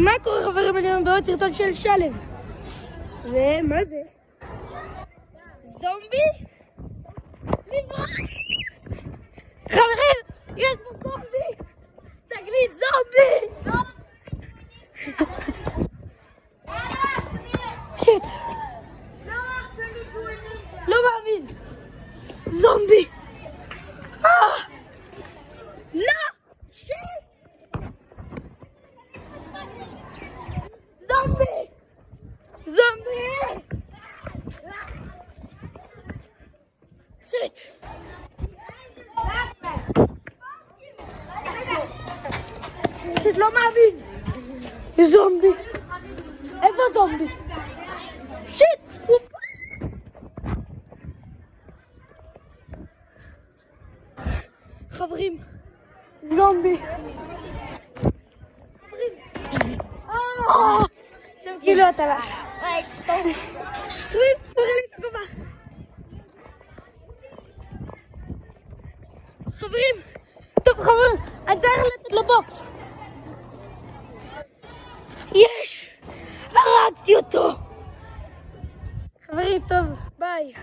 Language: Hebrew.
מה קורה חברים, אני היום בעוד סרטון של שלב. ומה זה? זומבי? לברוח! חברים, יש פה זומבי! תגלית זומבי! שיט! לא מאמין! זומבי! לא! שיט! זומבי! זומבי! שיט! שיט, לא מאמין! זומבי! איפה זומבי? שיט! חברים, זומבי! שם כאילו אתה לה. תראי לי את הכובע. חברים, טוב חברים, אני צריך לתת לו בוקס. יש! הרגתי אותו! חברים, טוב, ביי.